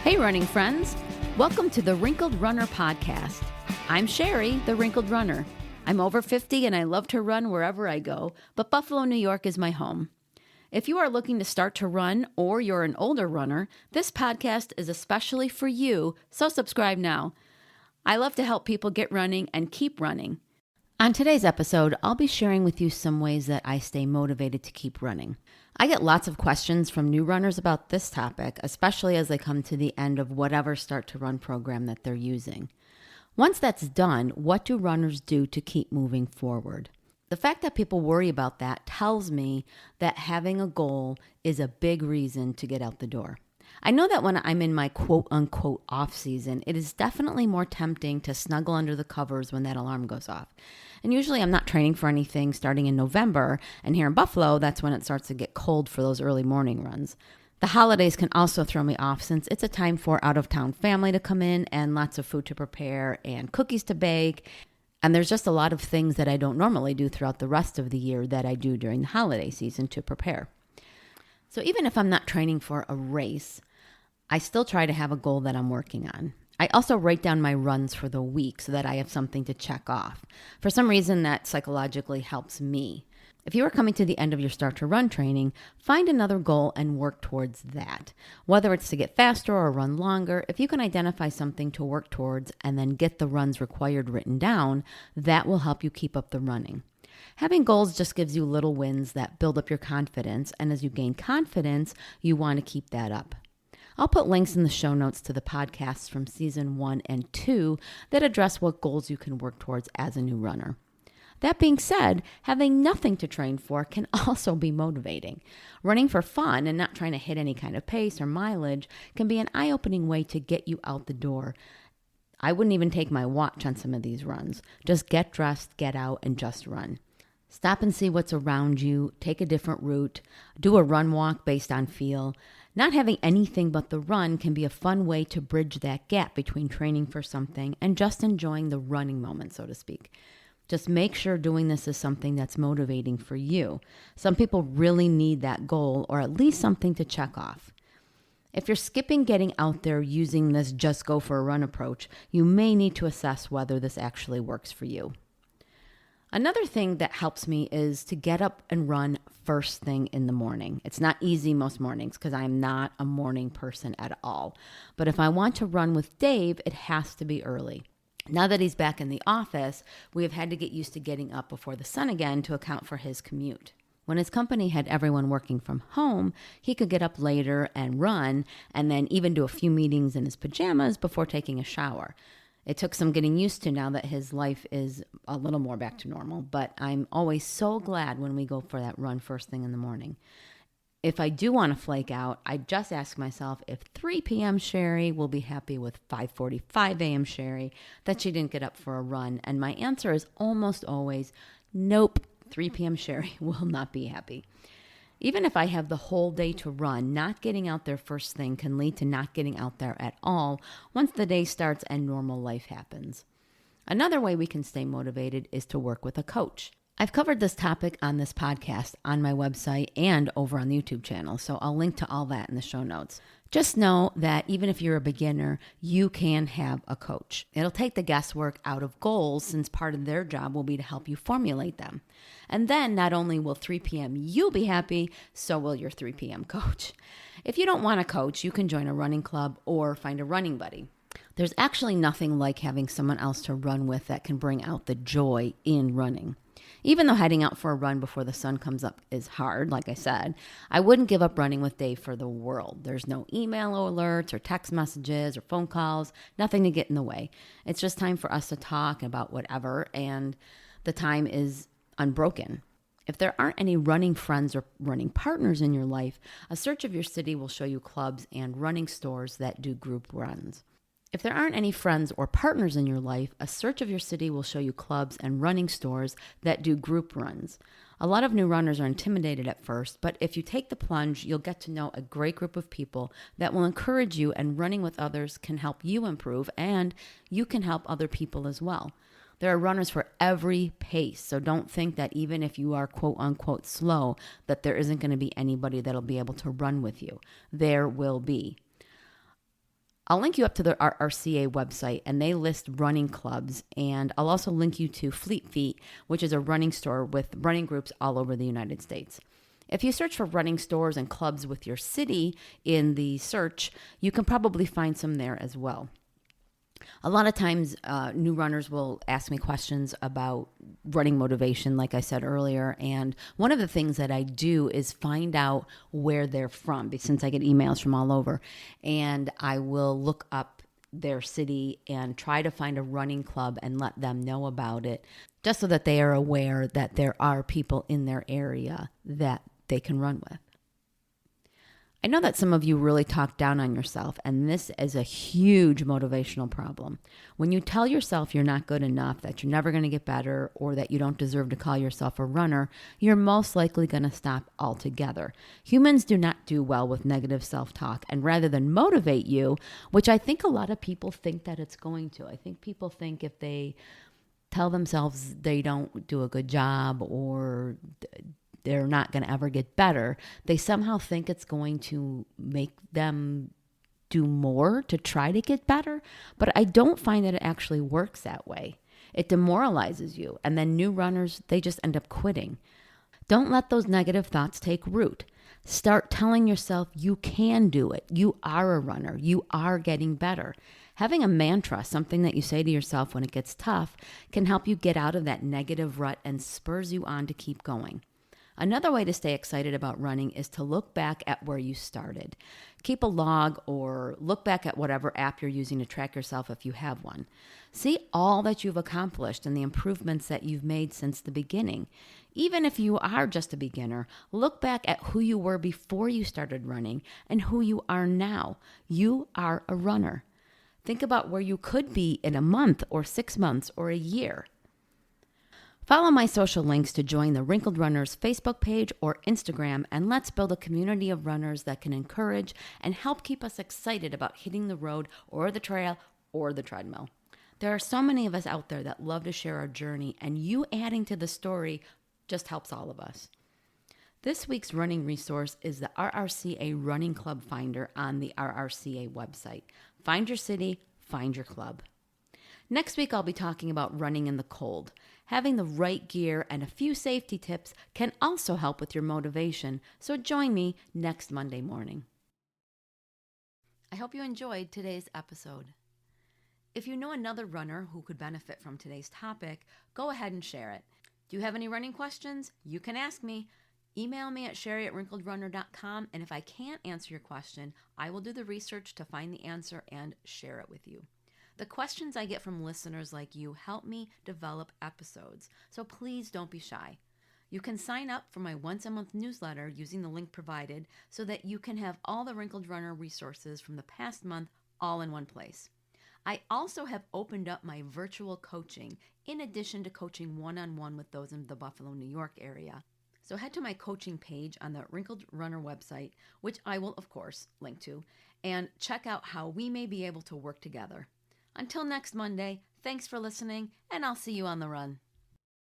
Hey, running friends. Welcome to the Wrinkled Runner podcast. I'm Sherry, the Wrinkled Runner. I'm over 50 and I love to run wherever I go, but Buffalo, New York is my home. If you are looking to start to run or you're an older runner, this podcast is especially for you, so subscribe now. I love to help people get running and keep running. On today's episode, I'll be sharing with you some ways that I stay motivated to keep running. I get lots of questions from new runners about this topic, especially as they come to the end of whatever Start to Run program that they're using. Once that's done, what do runners do to keep moving forward? The fact that people worry about that tells me that having a goal is a big reason to get out the door. I know that when I'm in my quote-unquote off season, it is definitely more tempting to snuggle under the covers when that alarm goes off. And usually I'm not training for anything starting in November, and here in Buffalo, that's when it starts to get cold for those early morning runs. The holidays can also throw me off since it's a time for out-of-town family to come in and lots of food to prepare and cookies to bake. And there's just a lot of things that I don't normally do throughout the rest of the year that I do during the holiday season to prepare. So even if I'm not training for a race, I still try to have a goal that I'm working on. I also write down my runs for the week so that I have something to check off. For some reason, that psychologically helps me. If you are coming to the end of your Start to Run training, find another goal and work towards that. Whether it's to get faster or run longer, if you can identify something to work towards and then get the runs required written down, that will help you keep up the running. Having goals just gives you little wins that build up your confidence, and as you gain confidence, you want to keep that up. I'll put links in the show notes to the podcasts from season 1 and 2 that address what goals you can work towards as a new runner. That being said, having nothing to train for can also be motivating. Running for fun and not trying to hit any kind of pace or mileage can be an eye-opening way to get you out the door. I wouldn't even take my watch on some of these runs. Just get dressed, get out, and just run. Stop and see what's around you, take a different route, do a run walk based on feel. Not having anything but the run can be a fun way to bridge that gap between training for something and just enjoying the running moment, so to speak. Just make sure doing this is something that's motivating for you. Some people really need that goal or at least something to check off. If you're skipping getting out there using this just go for a run approach, you may need to assess whether this actually works for you. Another thing that helps me is to get up and run first thing in the morning. It's not easy most mornings because I'm not a morning person at all. But if I want to run with Dave, it has to be early. Now that he's back in the office, we have had to get used to getting up before the sun again to account for his commute. When his company had everyone working from home, he could get up later and run and then even do a few meetings in his pajamas before taking a shower. It took some getting used to now that his life is a little more back to normal, but I'm always so glad when we go for that run first thing in the morning. If I do want to flake out, I just ask myself if 3 p.m. Sherry will be happy with 5:45 a.m. Sherry that she didn't get up for a run, and my answer is almost always, nope, 3 p.m. Sherry will not be happy. Even if I have the whole day to run, not getting out there first thing can lead to not getting out there at all once the day starts and normal life happens. Another way we can stay motivated is to work with a coach. I've covered this topic on this podcast, on my website, and over on the YouTube channel, so I'll link to all that in the show notes. Just know that even if you're a beginner, you can have a coach. It'll take the guesswork out of goals since part of their job will be to help you formulate them. And then not only will 3 p.m. you be happy, so will your 3 p.m. coach. If you don't want a coach, you can join a running club or find a running buddy. There's actually nothing like having someone else to run with that can bring out the joy in running. Even though heading out for a run before the sun comes up is hard, like I said, I wouldn't give up running with Dave for the world. There's no email alerts or text messages or phone calls, nothing to get in the way. It's just time for us to talk about whatever, and the time is unbroken. If there aren't any running friends or running partners in your life, a search of your city will show you clubs and running stores that do group runs. If there aren't any friends or partners in your life, a search of your city will show you clubs and running stores that do group runs. A lot of new runners are intimidated at first, but if you take the plunge, you'll get to know a great group of people that will encourage you, and running with others can help you improve, and you can help other people as well. There are runners for every pace, so don't think that even if you are quote-unquote slow, that there isn't going to be anybody that'll be able to run with you. There will be. I'll link you up to the RRCA website, and they list running clubs. And I'll also link you to Fleet Feet, which is a running store with running groups all over the United States. If you search for running stores and clubs with your city in the search, you can probably find some there as well. A lot of times, new runners will ask me questions about running motivation, like I said earlier. And one of the things that I do is find out where they're from, since I get emails from all over. And I will look up their city and try to find a running club and let them know about it, just so that they are aware that there are people in their area that they can run with. I know that some of you really talk down on yourself, and this is a huge motivational problem. When you tell yourself you're not good enough, that you're never going to get better, or that you don't deserve to call yourself a runner, you're most likely going to stop altogether. Humans do not do well with negative self-talk, and rather than motivate you, which I think a lot of people think that it's going to. I think people think if they tell themselves they don't do a good job or they're not going to ever get better, they somehow think it's going to make them do more to try to get better. But I don't find that it actually works that way. It demoralizes you. And then new runners, they just end up quitting. Don't let those negative thoughts take root. Start telling yourself you can do it. You are a runner. You are getting better. Having a mantra, something that you say to yourself when it gets tough, can help you get out of that negative rut and spurs you on to keep going. Another way to stay excited about running is to look back at where you started. Keep a log or look back at whatever app you're using to track yourself if you have one. See all that you've accomplished and the improvements that you've made since the beginning. Even if you are just a beginner, look back at who you were before you started running and who you are now. You are a runner. Think about where you could be in a month or 6 months or a year. Follow my social links to join the Wrinkled Runners Facebook page or Instagram, and let's build a community of runners that can encourage and help keep us excited about hitting the road or the trail or the treadmill. There are so many of us out there that love to share our journey, and you adding to the story just helps all of us. This week's running resource is the RRCA Running Club Finder on the RRCA website. Find your city, find your club. Next week, I'll be talking about running in the cold. Having the right gear and a few safety tips can also help with your motivation, so join me next Monday morning. I hope you enjoyed today's episode. If you know another runner who could benefit from today's topic, go ahead and share it. Do you have any running questions? You can ask me. Email me at sherry@wrinkledrunner.com, and if I can't answer your question, I will do the research to find the answer and share it with you. The questions I get from listeners like you help me develop episodes, so please don't be shy. You can sign up for my once-a-month newsletter using the link provided so that you can have all the Wrinkled Runner resources from the past month all in one place. I also have opened up my virtual coaching in addition to coaching one-on-one with those in the Buffalo, New York area. So head to my coaching page on the Wrinkled Runner website, which I will, of course, link to, and check out how we may be able to work together. Until next Monday, thanks for listening, and I'll see you on the run.